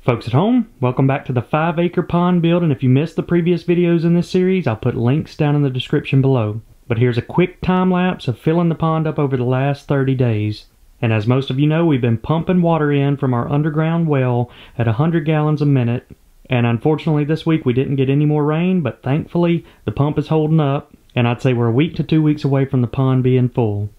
Folks at home, welcome back to the 5-acre pond build, and if you missed the previous videos in this series, I'll put links down in the description below. But here's a quick time lapse of filling the pond up over the last 30 days. And as most of you know, we've been pumping water in from our underground well at 100 gallons a minute. And unfortunately this week we didn't get any more rain, but thankfully the pump is holding up, and I'd say we're a week to 2 weeks away from the pond being full.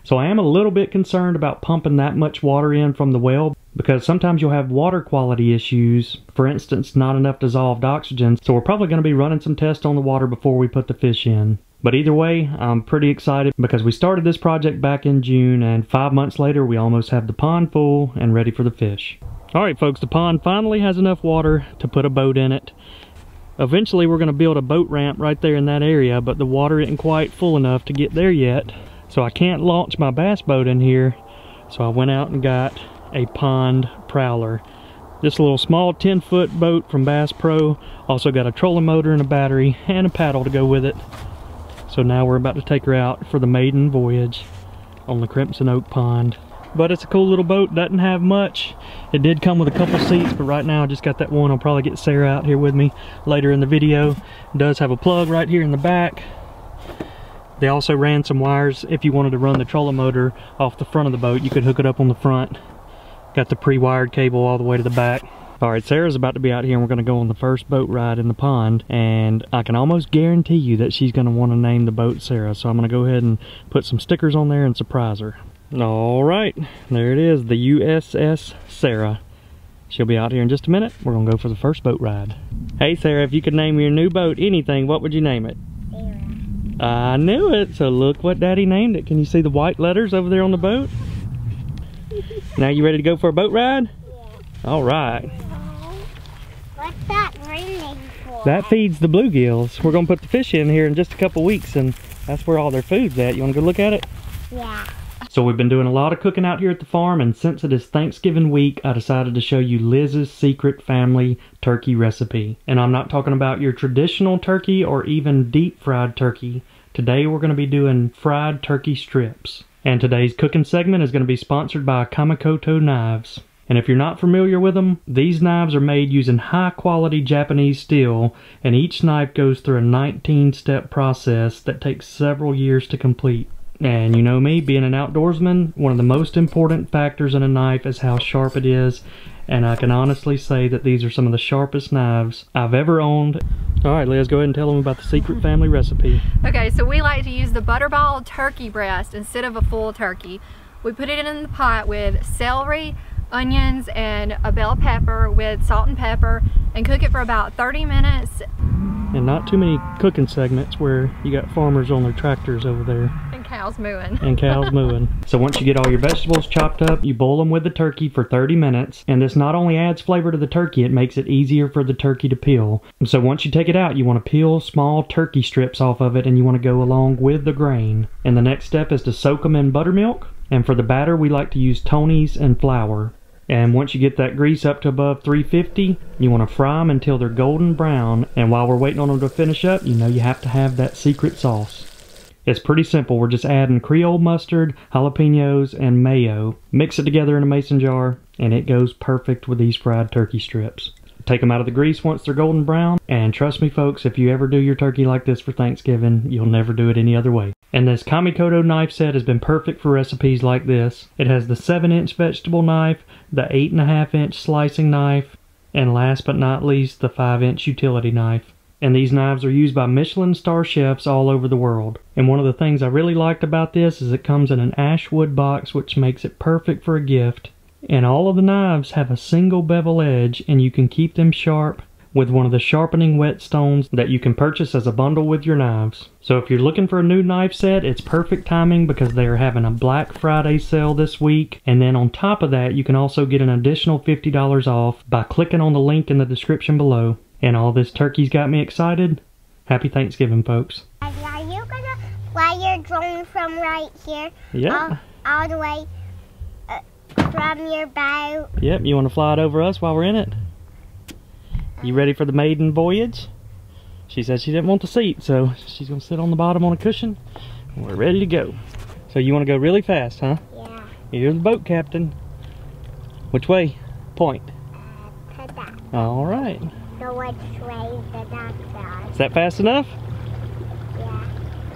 So I am a little bit concerned about pumping that much water in from the well, because sometimes you'll have water quality issues, for instance not enough dissolved oxygen, so we're probably going to be running some tests on the water before we put the fish in. But either way, I'm pretty excited because we started this project back in June, and 5 months later we almost have the pond full and ready for the fish. Alright folks, the pond finally has enough water to put a boat in it. Eventually we're going to build a boat ramp right there in that area, but the water isn't quite full enough to get there yet. So I can't launch my bass boat in here, so I went out and got a pond prowler. This little small 10-foot boat from Bass Pro. Also got a trolling motor and a battery and a paddle to go with it. So now we're about to take her out for the maiden voyage on the Crimson Oak Pond. But it's a cool little boat, doesn't have much. It did come with a couple seats, but right now I just got that one. I'll probably get Sarah out here with me later in the video. It does have a plug right here in the back. They also ran some wires. If you wanted to run the trolling motor off the front of the boat, you could hook it up on the front. Got the pre-wired cable all the way to the back. Alright, Sarah's about to be out here and we're going to go on the first boat ride in the pond, and I can almost guarantee you that she's going to want to name the boat Sarah, so I'm going to go ahead and put some stickers on there and surprise her. Alright, there it is, the USS Sarah. She'll be out here in just a minute. We're going to go for the first boat ride. Hey Sarah, if you could name your new boat anything, what would you name it? I knew it, so look what Daddy named it. Can you see the white letters over there on the boat? Now you ready to go for a boat ride? Yeah. Alright. What's that green thing for? That feeds the bluegills. We're going to put the fish in here in just a couple weeks, and that's where all their food's at. You want to go look at it? Yeah. So we've been doing a lot of cooking out here at the farm, and since it is Thanksgiving week, I decided to show you Liz's secret family turkey recipe. And I'm not talking about your traditional turkey or even deep fried turkey. Today we're going to be doing fried turkey strips. And today's cooking segment is going to be sponsored by Kamikoto Knives. And if you're not familiar with them, these knives are made using high quality Japanese steel, and each knife goes through a 19-step process that takes several years to complete. And you know me, being an outdoorsman, one of the most important factors in a knife is how sharp it is, and I can honestly say that these are some of the sharpest knives I've ever owned. Alright, Liz, go ahead and tell them about the secret family recipe. Okay, so we like to use the butterball turkey breast instead of a full turkey. We put it in the pot with celery, onions, and a bell pepper with salt and pepper, and cook it for about 30 minutes. And not too many cooking segments where you got farmers on their tractors over there. And cows mooing. And cows mooing. So once you get all your vegetables chopped up, you boil them with the turkey for 30 minutes. And this not only adds flavor to the turkey, it makes it easier for the turkey to peel. And so once you take it out, you want to peel small turkey strips off of it, and you want to go along with the grain. And the next step is to soak them in buttermilk. And for the batter, we like to use Tony's and flour. And once you get that grease up to above 350, you want to fry them until they're golden brown. And while we're waiting on them to finish up, you know you have to have that secret sauce. It's pretty simple. We're just adding Creole mustard, jalapenos, and mayo. Mix it together in a mason jar, and it goes perfect with these fried turkey strips. Take them out of the grease once they're golden brown, and trust me folks, if you ever do your turkey like this for Thanksgiving, you'll never do it any other way. And this Kamikoto knife set has been perfect for recipes like this. It has the 7-inch vegetable knife, the 8.5-inch slicing knife, and last but not least, the 5-inch utility knife. And these knives are used by Michelin star chefs all over the world. And one of the things I really liked about this is it comes in an ash wood box, which makes it perfect for a gift. And all of the knives have a single bevel edge, and you can keep them sharp with one of the sharpening whetstones that you can purchase as a bundle with your knives. So if you're looking for a new knife set, it's perfect timing because they are having a Black Friday sale this week. And then on top of that, you can also get an additional $50 off by clicking on the link in the description below. And all this turkey's got me excited. Happy Thanksgiving, folks. Are you gonna fly your drone from right here? Yeah. All the way from your boat? Yep, you want to fly it over us while we're in it? You ready for the maiden voyage? She said she didn't want the seat, so she's gonna sit on the bottom on a cushion. We're ready to go. So you want to go really fast, huh? Yeah. You're the boat captain. Which way? Point. To that. All right. So which way the duck does? Is that fast enough? Yeah.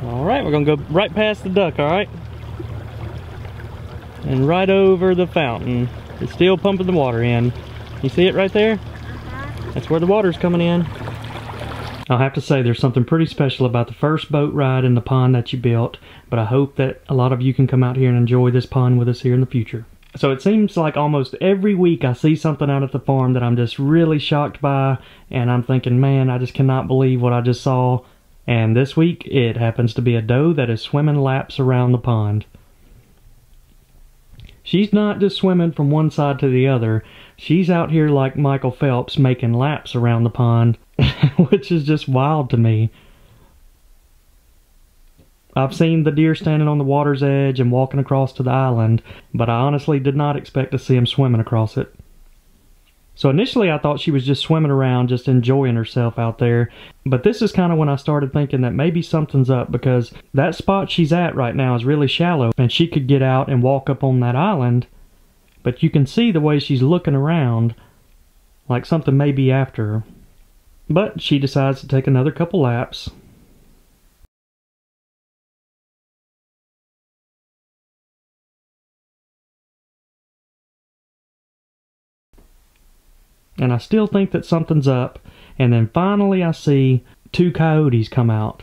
All right, we're gonna go right past the duck, all right? And right over the fountain. It's still pumping the water in. You see it right there? That's where the water's coming in. I'll have to say there's something pretty special about the first boat ride in the pond that you built, but I hope that a lot of you can come out here and enjoy this pond with us here in the future. So it seems like almost every week I see something out at the farm that I'm just really shocked by, and I'm thinking, man, I just cannot believe what I just saw. And this week it happens to be a doe that is swimming laps around the pond. She's not just swimming from one side to the other. She's out here like Michael Phelps making laps around the pond, which is just wild to me. I've seen the deer standing on the water's edge and walking across to the island, but I honestly did not expect to see him swimming across it. So initially I thought she was just swimming around, just enjoying herself out there. But this is kind of when I started thinking that maybe something's up, because that spot she's at right now is really shallow and she could get out and walk up on that island. But you can see the way she's looking around, like something may be after her. But she decides to take another couple laps. And I still think that something's up, and then finally I see two coyotes come out.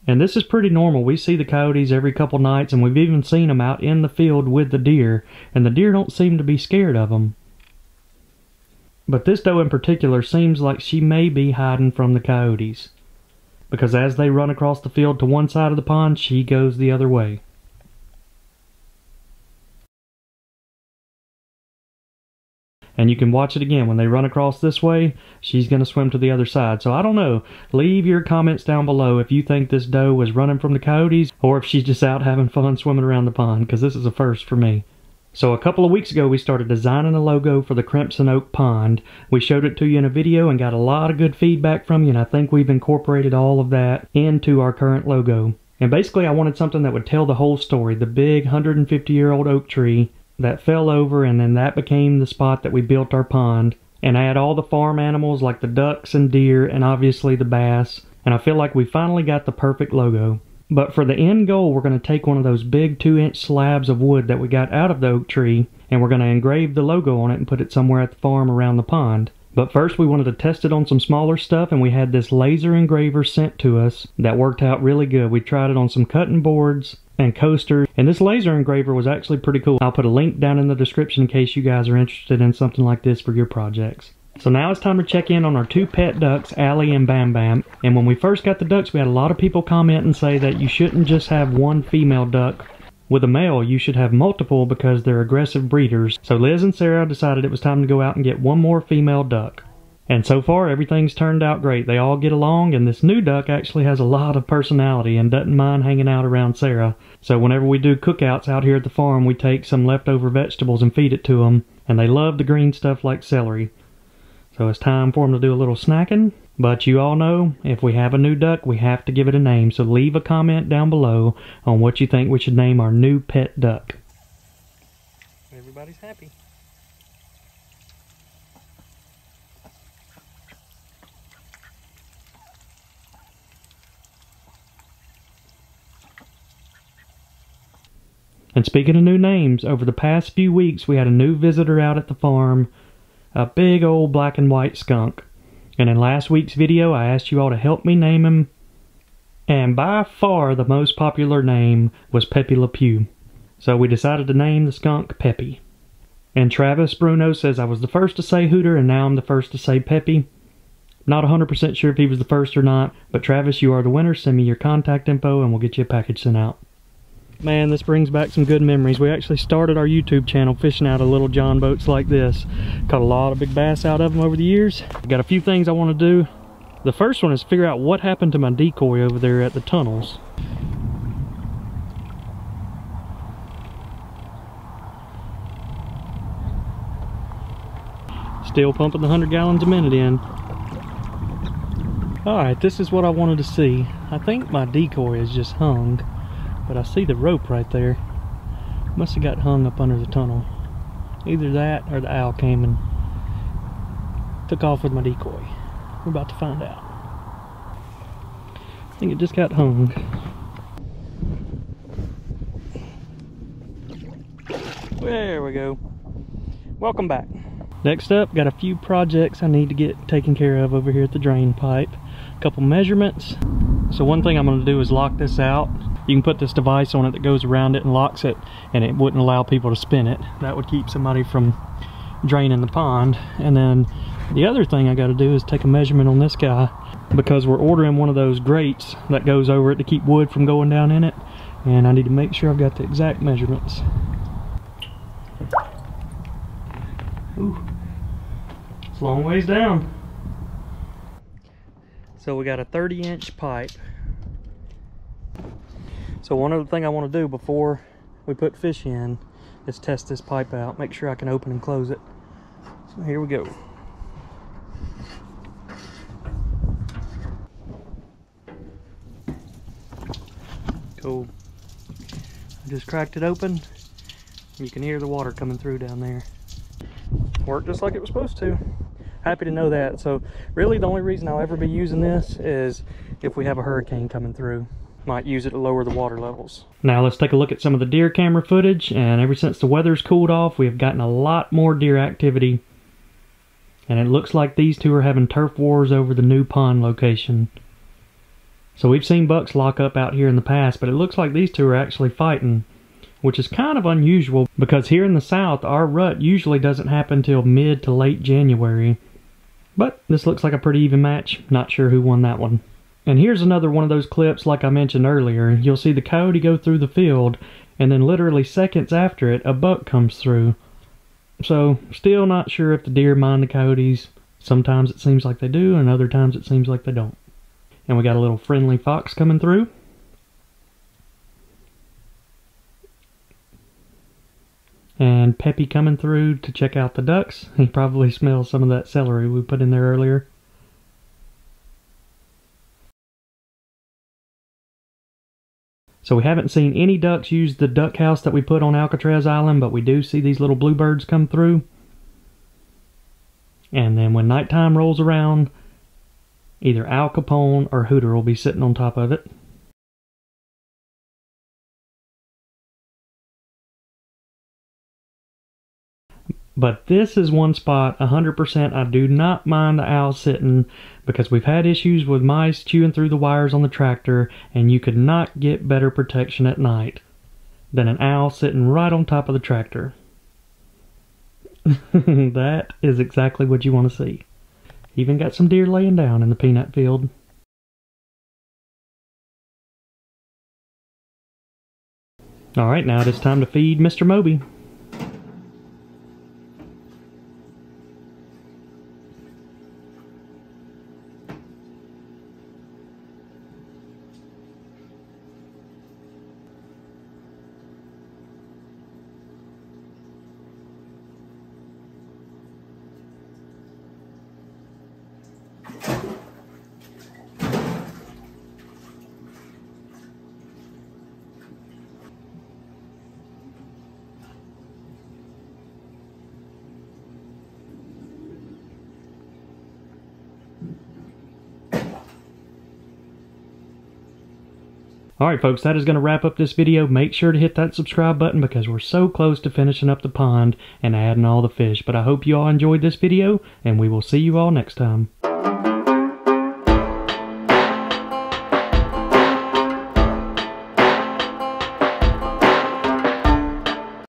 And this is pretty normal. We see the coyotes every couple nights, and we've even seen them out in the field with the deer, and the deer don't seem to be scared of them. But this doe in particular seems like she may be hiding from the coyotes, because as they run across the field to one side of the pond, she goes the other way. And you can watch it again. When they run across this way, she's going to swim to the other side. So I don't know. Leave your comments down below if you think this doe was running from the coyotes or if she's just out having fun swimming around the pond, because this is a first for me. So a couple of weeks ago, we started designing a logo for the Crimson Oak Pond. We showed it to you in a video and got a lot of good feedback from you, and I think we've incorporated all of that into our current logo. And basically, I wanted something that would tell the whole story. The big 150-year-old oak tree that fell over, and then that became the spot that we built our pond, and add all the farm animals like the ducks and deer and obviously the bass. And I feel like we finally got the perfect logo. But for the end goal, we're going to take one of those big 2-inch slabs of wood that we got out of the oak tree, and we're going to engrave the logo on it and put it somewhere at the farm around the pond. But first we wanted to test it on some smaller stuff, and we had this laser engraver sent to us that worked out really good. We tried it on some cutting boards and coasters, and this laser engraver was actually pretty cool. I'll put a link down in the description in case you guys are interested in something like this for your projects. So now it's time to check in on our two pet ducks, Allie and Bam Bam. And when we first got the ducks, we had a lot of people comment and say that you shouldn't just have one female duck. With a male, you should have multiple because they're aggressive breeders. So Liz and Sarah decided it was time to go out and get one more female duck. And so far, everything's turned out great. They all get along, and this new duck actually has a lot of personality and doesn't mind hanging out around Sarah. So whenever we do cookouts out here at the farm, we take some leftover vegetables and feed it to them. And they love the green stuff like celery. So it's time for them to do a little snacking. But you all know, if we have a new duck, we have to give it a name. So leave a comment down below on what you think we should name our new pet duck. Everybody's happy. And speaking of new names, over the past few weeks we had a new visitor out at the farm, a big old black and white skunk. And in last week's video I asked you all to help me name him, and by far the most popular name was Pepe Le Pew. So we decided to name the skunk Peppy. And Travis Bruno says I was the first to say Hooter and now I'm the first to say Peppy. Not 100% sure if he was the first or not, but Travis, you are the winner. Send me your contact info and we'll get you a package sent out. Man, this brings back some good memories. We actually started our YouTube channel fishing out of little John boats like this. Caught a lot of big bass out of them over the years. Got a few things I want to do. The first one is figure out what happened to my decoy over there at the tunnels. Still pumping the 100 gallons a minute in. Alright, this is what I wanted to see. I think my decoy is just hung, but I see the rope right there. Must have got hung up under the tunnel. Either that or the owl came and took off with my decoy. We're about to find out. I think it just got hung. There we go. Welcome back. Next up, got a few projects I need to get taken care of over here at the drain pipe. A couple measurements. So one thing I'm going to do is lock this out. You can put this device on it that goes around it and locks it, and it wouldn't allow people to spin it. That would keep somebody from draining the pond. And then the other thing I got to do is take a measurement on this guy, because we're ordering one of those grates that goes over it to keep wood from going down in it, and I need to make sure I've got the exact measurements. Ooh, it's a long ways down. So we got a 30-inch pipe. So one other thing I want to do before we put fish in is test this pipe out, make sure I can open and close it. So here we go. Cool. I just cracked it open. You can hear the water coming through down there. Worked just like it was supposed to. Happy to know that. So really the only reason I'll ever be using this is if we have a hurricane coming through. Might use it to lower the water levels. Now let's take a look at some of the deer camera footage, and ever since the weather's cooled off, we have gotten a lot more deer activity. And it looks like these two are having turf wars over the new pond location. So we've seen bucks lock up out here in the past, but it looks like these two are actually fighting, which is kind of unusual because here in the south, our rut usually doesn't happen till mid to late January. But this looks like a pretty even match. Not sure who won that one. And here's another one of those clips like I mentioned earlier. You'll see the coyote go through the field, and then literally seconds after it, a buck comes through. So, still not sure if the deer mind the coyotes. Sometimes it seems like they do, and other times it seems like they don't. And we got a little friendly fox coming through. And Peppy coming through to check out the ducks. He probably smells some of that celery we put in there earlier. So we haven't seen any ducks use the duck house that we put on Alcatraz Island, but we do see these little bluebirds come through. And then when nighttime rolls around, either Al Capone or Hooter will be sitting on top of it. But this is one spot, 100% I do not mind the owl sitting, because we've had issues with mice chewing through the wires on the tractor, and you could not get better protection at night than an owl sitting right on top of the tractor. That is exactly what you want to see. Even got some deer laying down in the peanut field. Alright, now it is time to feed Mr. Moby. Alright folks, that is going to wrap up this video. Make sure to hit that subscribe button because we're so close to finishing up the pond and adding all the fish. But I hope you all enjoyed this video, and we will see you all next time.